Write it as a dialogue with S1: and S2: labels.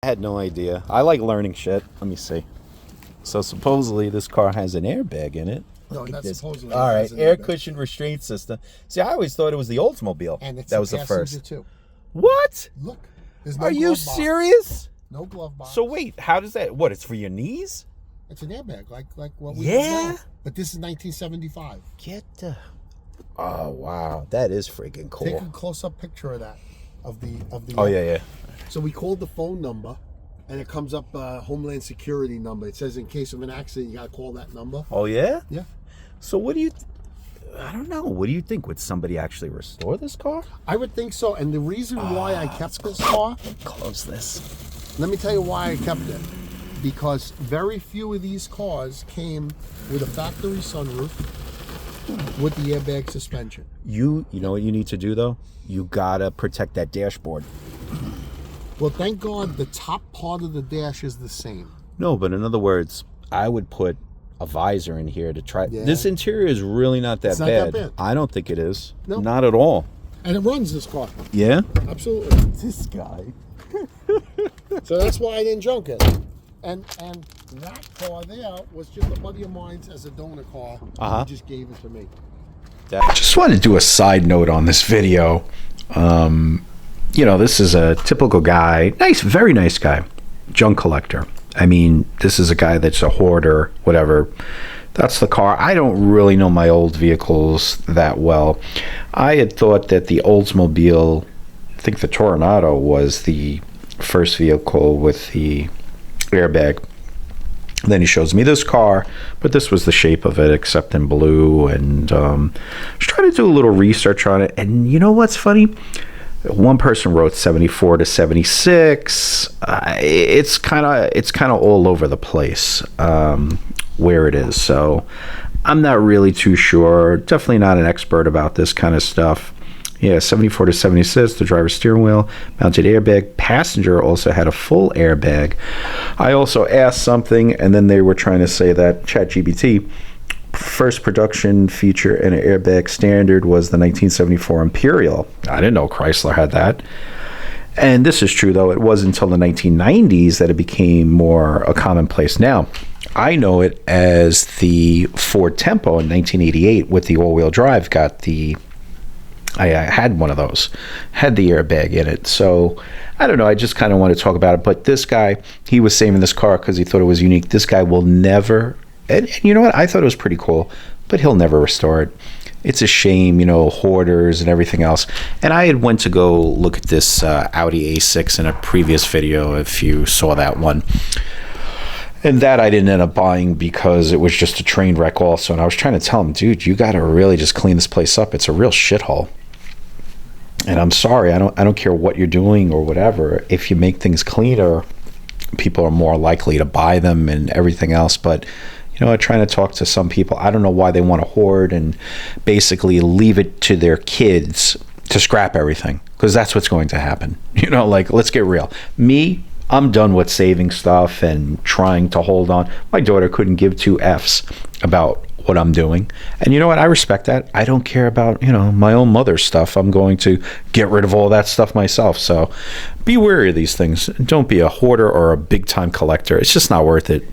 S1: I had no idea. I like learning shit. Let me see. So supposedly this car has an airbag in it.
S2: No, not supposedly.
S1: All right, air cushion restraint system. See, I always thought it was the Oldsmobile.
S2: And it's
S1: that was the first.
S2: Too.
S1: What?
S2: Look, there's no
S1: Are you
S2: glove box.
S1: serious?
S2: No glove box.
S1: So wait, how does that? What? It's for your knees?
S2: It's an airbag, like what we
S1: Yeah.
S2: know. But this is 1975.
S1: Get the. Oh wow, that is freaking cool.
S2: Take a close-up picture of that, of the.
S1: Oh yeah.
S2: So we called the phone number, and it comes up Homeland Security number. It says in case of an accident, you got to call that number.
S1: Oh yeah.
S2: Yeah.
S1: So what do you? I don't know. What do you think? Would somebody actually restore this car?
S2: I would think so. And the reason why I kept this car.
S1: Close this.
S2: Let me tell you why I kept it. Because very few of these cars came with a factory sunroof with the airbag suspension.
S1: You know what you need to do though? You gotta protect that dashboard.
S2: Well, thank God the top part of the dash is the same.
S1: No, but in other words, I would put a visor in here to try.
S2: Yeah.
S1: This interior is really not that
S2: It's not
S1: bad.
S2: that bad.
S1: I don't think it is.
S2: No.
S1: Not at all.
S2: And it runs, this car.
S1: Yeah?
S2: Absolutely.
S1: This guy.
S2: So that's why I didn't junk it. And that car there was just a buddy of mine's as a donor car.
S1: Uh-huh.
S2: He just gave it to me.
S1: I just wanted to do a side note on this video. You know, this is a typical guy, nice, very nice guy, junk collector. I mean, this is a guy that's a hoarder, whatever. That's the car. I don't really know my old vehicles that well. I had thought that the Oldsmobile, I think the Toronado, was the first vehicle with the airbag. Then he shows me this car, but this was the shape of it, except in blue. And I was trying to do a little research on it. And you know what's funny? One person wrote 74 to 76. It's kind of all over the place where it is. So I'm not really too sure. Definitely not an expert about this kind of stuff. Yeah, 74 to 76, the driver's steering wheel, mounted airbag. Passenger also had a full airbag. I also asked something, and then they were trying to say that ChatGPT, first production feature in an airbag standard was the 1974 Imperial. I didn't know Chrysler had that. And this is true, though. It wasn't until the 1990s that it became more a commonplace. Now, I know it as the Ford Tempo in 1988 with the all-wheel drive got the... I had one of those, had the airbag in it. So I don't know. I just kind of want to talk about it. But this guy, he was saving this car because he thought it was unique. This guy will never, and you know what? I thought it was pretty cool, but he'll never restore it. It's a shame, you know, hoarders and everything else. And I had went to go look at this Audi A6 in a previous video, if you saw that one. And that I didn't end up buying because it was just a train wreck also. And I was trying to tell him, dude, you got to really just clean this place up. It's a real shithole. And I'm sorry, I don't care what you're doing or whatever. If you make things cleaner, people are more likely to buy them and everything else. But, you know, trying to talk to some people, I don't know why they want to hoard and basically leave it to their kids to scrap everything. Because that's what's going to happen. You know, like, let's get real. Me, I'm done with saving stuff and trying to hold on. My daughter couldn't give two F's about what I'm doing. And you know what? I respect that. I don't care about, you know, my own mother's stuff. I'm going to get rid of all that stuff myself. So be wary of these things. Don't be a hoarder or a big time collector. It's just not worth it.